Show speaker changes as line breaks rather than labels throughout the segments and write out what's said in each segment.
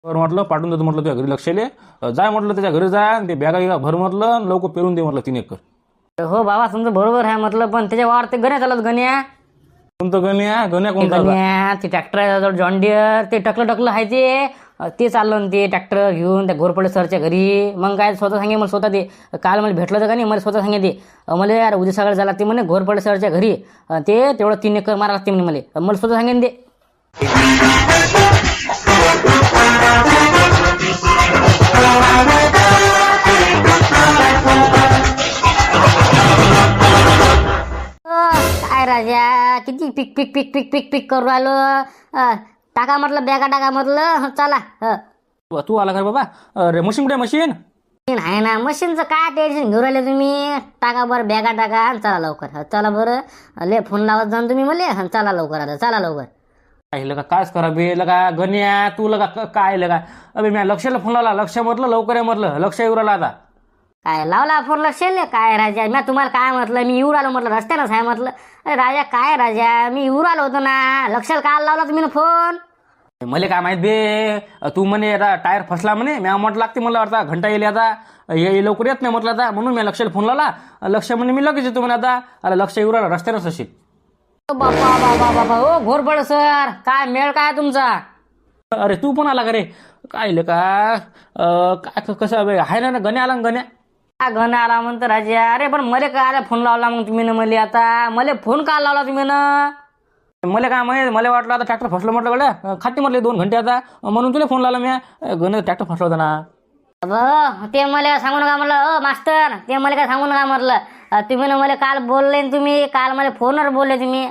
बरं म्हटलं पाठवून देतो म्हटलं तुझ्या घरी लक्षले. जाय म्हटलं त्याच्या घरी जा आणि ते बॅगा गिगा भर म्हटलं आणि लवकर पेरून दे म्हटलं 3 एकर.
हो बाबा तुमचं बरोबर आहे म्हटलं, पण त्याच्या वावर ते गण्या चालत गण्या.
कोणतं गण्या गण्या कोणता आता?
गण्या ते ट्रॅक्टर जॉन डिअर ते टकलं आहे ते चाललं ना ते ट्रॅक्टर घेऊन त्या घोरपडे सरच्या घरी. मग काय स्वतः सांगे मला स्वतः ते काल मला भेटलं तर का नाही मला स्वतः सांगे ते मला यार उद्या सकाळी जायला लागते म्हणे घोरपडे सरच्या घरी ते तेवढं 3 एकर मारा लागते म्हणे मला स्वतः सांगेन ते. काय राजा किती पिक पिक पिक पिक पिक पिक करू राहिलो. टाका म्हटलं बॅगा टाका म्हटलं चला.
तू आला का बाबा? अरे मशीन कुठे मशीन?
आहे ना मशीनचं काय टेन्शन घेऊन राहिले तुम्ही. टाका बरं बॅगा टाका आणि चला लवकर. चला बरं ले फोन लावत जाऊन तुम्ही मला. चला लवकर आता चला लवकर.
काय लगा कायच करा बे लगा गण्या तू लगा काय लगा. अबे मी लक्षला फोन लावला. लक्ष म्हटलं लवकर आहे म्हटलं. लक्ष येऊ राहिला आता.
काय लावला फोन लक्ष काय राजा मी तुम्हाला काय म्हटलं मी येऊ आलो म्हटलं रस्त्यानंच आहे म्हटलं. अरे राजा काय राजा मी येऊ आलो होतो ना. लक्षाला काय लावला तुम्ही फोन?
मला काय माहित बे तू म्हणे आता टायर फसला म्हणे. मी म्हटलं लागते मला वाटतं घंटा येईल आता हे लवकर येत नाही म्हटलं आता म्हणून मी लक्षला फोन लावला. लक्ष म्हणे मी लगेच येतो म्हणे आता. अरे लक्ष येऊ राहिला रस्त्यानंच असेल.
बाबा बाबा बाबा ओ घोरपड सर काय मेळ काय तुमचा?
अरे तू पण आला का रे? काय का काय कसं आहे ना गण्या आला ना गण्या?
घन आला म्हणतो राजा. अरे पण मला काय फोन लावला मग तुम्ही ना मला आता मला फोन का लावला तुम्ही ना?
मला काय माहिती मला वाटलं आता ट्रॅक्टर फसलं म्हटलं गड्या खाती म्हटले 2 घंटे आता म्हणून तुला फोन लावला मी. गण ट्रॅक्टर फसला होता ना.
ते मला सांगू नका म्हटलं मास्तर ते मला काय सांगू नका म्हटलं. तुम्ही ना मला काल बोलले तुम्ही काल मला फोनवर बोलले तुम्ही.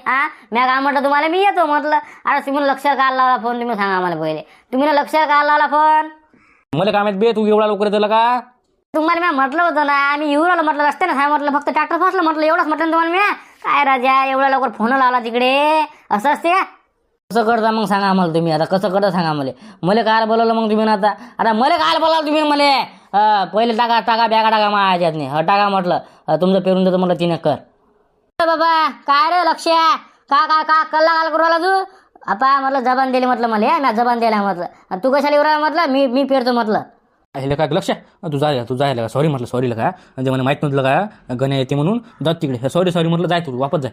मी काय म्हटलं तुम्हाला मी येतो म्हटलं. अरे तुम्ही लक्षात काल लावला फोन तुम्ही सांगा मला पहिले. तुम्ही ना लक्षात काल लावला फोन?
मला काय माहित बे तू एवढा लवकर येतो का?
तुम्हाला मी म्हटलं होतं ना आम्ही येऊ आलो म्हटलं रस्त्यानं आहे म्हटलं फक्त ट्रॅक्टर फसलं म्हटलं एवढंच म्हटलं तुम्हाला मी. काय राजा एवढा लवकर फोन लावला तिकडे असं असते का? कसं करता मग सांगा मला तुम्ही आता कसं करता सांगा मला काय बोलवलं मग तुम्ही ना आता मला काय बोलावलं तुम्ही मला? पहिले टाका टाका बॅगा टाका माझ्यात नाही टाका म्हटलं तुमचं पेरून देतो म्हटलं 3 एकर. बाबा काय रे लक्ष का कल्ला काल करू आला तू? आपा म्हटलं जबान दिली म्हटलं मला मी जबान दिला म्हटलं तू कशाला येऊ राहिला म्हटलं मी पेरतो म्हटलं.
हे काय लक्ष तू जाय का सॉरी म्हटलं सॉरी लगा म्हणजे मला माहित नव्हतं का गण्या येते म्हणून जात तिकडे सॉरी म्हटलं जाय तू वापस जाय.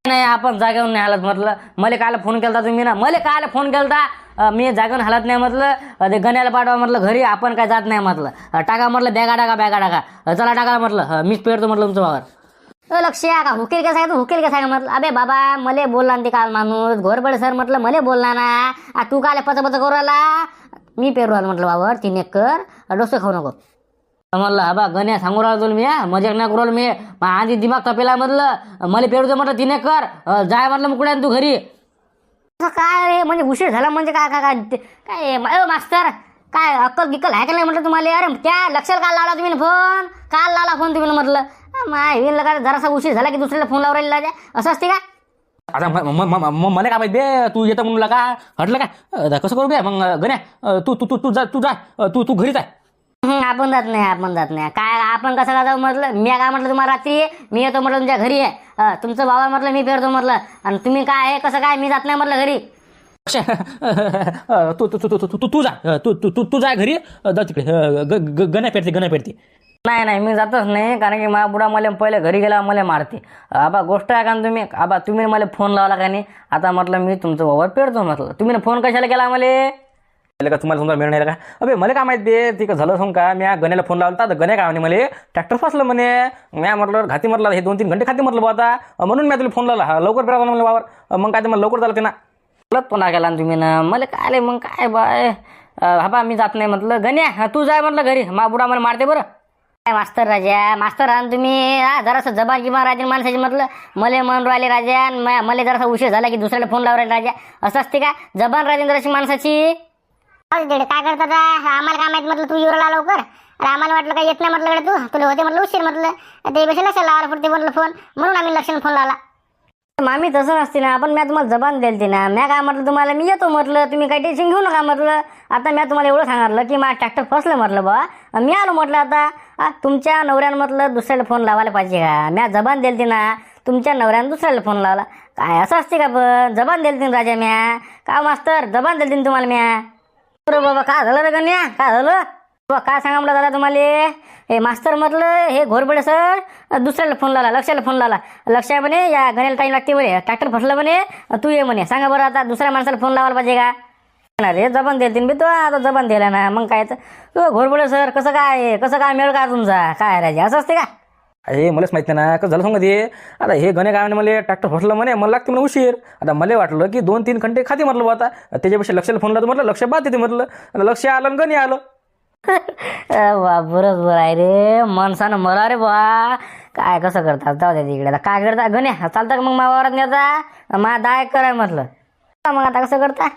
नाही आपण जागेवर नाही हालत म्हटलं. मला कायला फोन केलता तुम्ही ना? मला कायला फोन केलता? मी जागेवर हालत नाही म्हटलं. ते गण्याला पाठवा म्हटलं घरी आपण काय जात नाही म्हटलं. टाका म्हटलं बॅगा टाका चला टाका म्हटलं मीच पेरतो म्हटलं तुमचं वावर. लक्ष का हुकेल का सांगा तू हुकेल का सांगा म्हटलं. अबे बाबा मला बोलला ना ते काल माणूस घोरपडे सर म्हटलं मला बोलला ना. तू काल पच करू आला मी पेरू आलो म्हटलं वावर 3 एकर डोसे खाऊ नको म्हणलं. हा बा गण्या सांगू राहिलो तुला मी मजाक नाही करू राहिलो मी. आधी दिमाग तपेला म्हटलं मला पेरू दे म्हटलं 3 एकर जाय म्हटलं मुकड्या तू घरी. काय रे म्हणजे उशीर झाला म्हणजे काय काय काय मास्तर काय अक्कल गिक्कल आहे का नाही म्हटलं तुम्हाला? अरे त्या लक्षाला काल लावला तुम्ही फोन? काल लावला फोन तुम्ही म्हटलं माय का जरासा उशीर झाला की दुसऱ्याला फोन लावून राहिला असं असते का?
आता मला काय माहिती बे तू येतं म्हणून का हटलं काय कसं करू बे मग गण्या तू घरी जाय.
आपण जात नाही काय आपण कसं का जाऊ म्हटलं. मी काय म्हटलं तुम्हाला रात्री मी येतो म्हटलं तुमच्या घरी आहे तुमचं बाबा म्हटलं मी पेरतो म्हटलं आणि तुम्ही काय आहे कसं काय मी जात नाही म्हटलं घरी.
तू जा तू जाय घरी जा तिकडे गण्या पेरते.
नाही मी जातच नाही कारण की मा बुडा मला पहिले घरी गेला मला मारते. आबा गोष्ट आहे का तुम्ही मला फोन लावला का नाही? आता म्हटलं मी तुमचं वावर पेरतो म्हटलं. तुम्ही फोन कशाला केला मला?
का तुम्हाला समजा मिळणार का? अबे मला काय माहिती बे ते झालं सांग का मी गण्याला फोन लावला तर गण्या काय म्हणे मला ट्रॅक्टर फसलं म्हणे. मी म्हटलं घाती म्हटलं हे 2-3 घंटे खाती म्हटलं बा आता म्हणून मी तुला फोन लावला लवकर पेरा मला वावर. मग काय ते मला लवकर चालते ना.
पुन्हा केला तुम्ही ना मला काय मग काय बाय हा मी जात नाही म्हटलं. गण्या तू जाय म्हटलं घरी मा बुडा मला मारते बरं. काय मास्तर राजा मास्तर राहून तुम्ही जरासं जबान गिबान राजा माणसाची म्हटलं मला म्हणून राहिले राजा मला जरासा उशीर झाला की दुसऱ्याला फोन लावून राहिले राजा असं असते का? जबान राजा जराशी माणसाची. काय करतात आम्हाला काय माहित म्हटलं तू येऊ राहिला लवकर. अरे आम्हाला वाटलं काय येत नाही म्हटलं तू तुला होते म्हटलं उशीर म्हटलं ते पैसे लक्षात लावायला पुरते म्हटलं फोन म्हणून आम्ही लक्षात फोन लावला. मामी तसं नसते ना आपण मी तुम्हाला जबान द्यायला ना मी काय म्हटलं तुम्हाला मी येतो म्हटलं तुम्ही काही टेन्शन घेऊ नका म्हटलं. आता मी तुम्हाला एवढं सांगितलं की माझं ट्रॅक्टर फसलं म्हटलं बा मी आलो म्हटलं. आता तुमच्या नवऱ्यानं म्हटलं दुसऱ्याला फोन लावायला पाहिजे का? मी जबान द्यायला ना तुमच्या नवऱ्यानं दुसऱ्याला फोन लावला काय असं असते का? पण जबान द्यायला राजा म्या का मास्तर जबान द्यायला तुम्हाला म्या. अरे बाबा काय झालं रे गण्या, काय झालं बाबा? काय सांगा म्हटलं दादा तुम्हाला. हे मास्तर म्हटलं हे घोरपडे सर दुसऱ्याला फोन लावला, लक्षाला फोन लावला. लक्ष आहे म्हणे या गण्याला टाईम लागते म्हणे, ट्रॅक्टर फसलं म्हणे, तू ये म्हणे. सांगा बरं आता दुसऱ्या माणसाला फोन लावायला पाहिजे का? रे जबान देतील बी तो, आता जबान दिला ना मग काय तर घोरपडे सर कसं काय मेळ का तुमचा, काय राजे असं असते का?
अरे मलाच माहिती नाही कसं झालं सांगा ते. आता हे गणे काय म्हणे मला ट्रॅक्टर फसलं म्हणे, मला लागते म्हणे उशीर. आता मला वाटलं की 2-3 घंटे खाते म्हटलं बा. आता त्याच्यापेक्षा लक्षाला फोन लावतो म्हटलं, लक्ष बाद येते म्हटलं. आता लक्ष आलं आणि गणे आलं.
वा बरोबर आहे रे, माणसानं मला रे बा. काय कसं करतात, जाऊ द्या तिकडे. आता काय करता गणे, चालतं का मग मावावरात न्यायचा? मा 10 एकर आहे म्हटलं. मग आता कसं करता?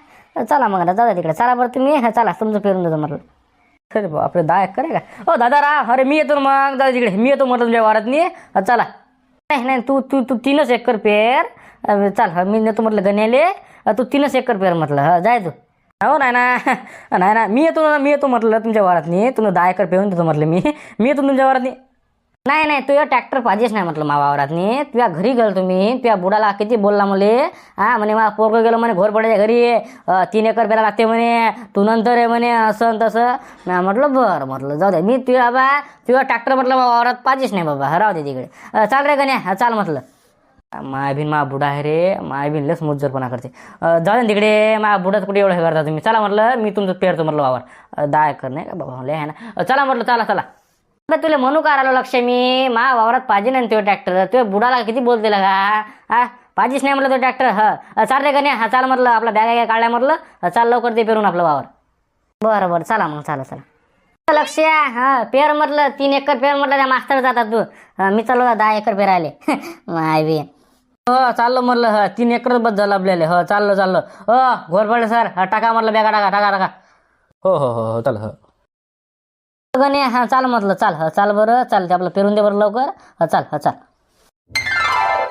चला मग आता जाऊ द्या तिकडे. चला बरं तुम्ही, चला तुमचं पेरून देतो म्हटलं. अरे बा आपले 10 एकर आहे का? ओ दादा रा, अरे मी येतो मग, जाऊ तिकडे मी येतो म्हटलं तुमच्या वावरातनी. चला नाही तू तू तू 3च एकर पेर. चल मी नेतो म्हटलं गण्याले, तू 3च एकर पेर म्हटलं. जाय तू. हो नाही ना मी येतो म्हटलं तुमच्या वावरातनी. तुम्ही 10 एकर पेरून देतो म्हटलं मी येतो तुमच्या वावरातनी. नाही तुझ्या ट्रॅक्टर पाहिजेच नाही म्हटलं मा वावरातनी. तुझ्या घरी गेलो तुम्ही, तुझ्या बुडाला किती बोलला मले. म्हणे मा पोरगं गेलो म्हणे घोरपड्याच्या घरी, 3 एकर पेरा लागते म्हणे, तू नंतर आहे म्हणे, असं तसं. मी म्हटलं बरं म्हटलं जाऊ दे. मी तुझ्या ट्रॅक्टर म्हटलं मा वावरात पाहिजेच नाही बाबा, राहू दे तिकडे. चाल रे गण्या चाल म्हटलं. मायबीन मा बुडा आहे रे, मायबीन लस मुज्जरपणा करते. जाऊ दे तिकडे, मा बुडात कुठे एवढं हे करता तुम्ही. चला म्हटलं मी तुमचं पेरतो म्हटलं वावर. 10 एकर नाही का बाबा मला आहे ना. चला म्हटलं चला. तुला म्हणू का राहिलो लक्ष मी, मा वावरात पाहिजे ना तो ट्रॅक्टर. तुझ्या बुडाला किती बोलते का? पाहिजेच नाही म्हटलं तो ट्रॅक्टर. चाल रे गण्या चाल म्हटलं, आपला बॅग काढल्या म्हटलं. चाल लवकर ते पेरून आपलं वावर. बरं चला मग चला लक्ष. पेर म्हटलं 3 एकर पेर म्हटलं, त्या मास्तर जातात तू. मी चाललो 10 एकर पेरायले. मायबी चाललो म्हटलं 3 एकर बस झालं आपल्याला. चाललो घोरपडे सर टाका म्हटलं बॅगा टाका.
हो चल.
गणे चाल म्हटलं चाल बरं चाल ते आपलं पेरून दे बरं लवकर. चाल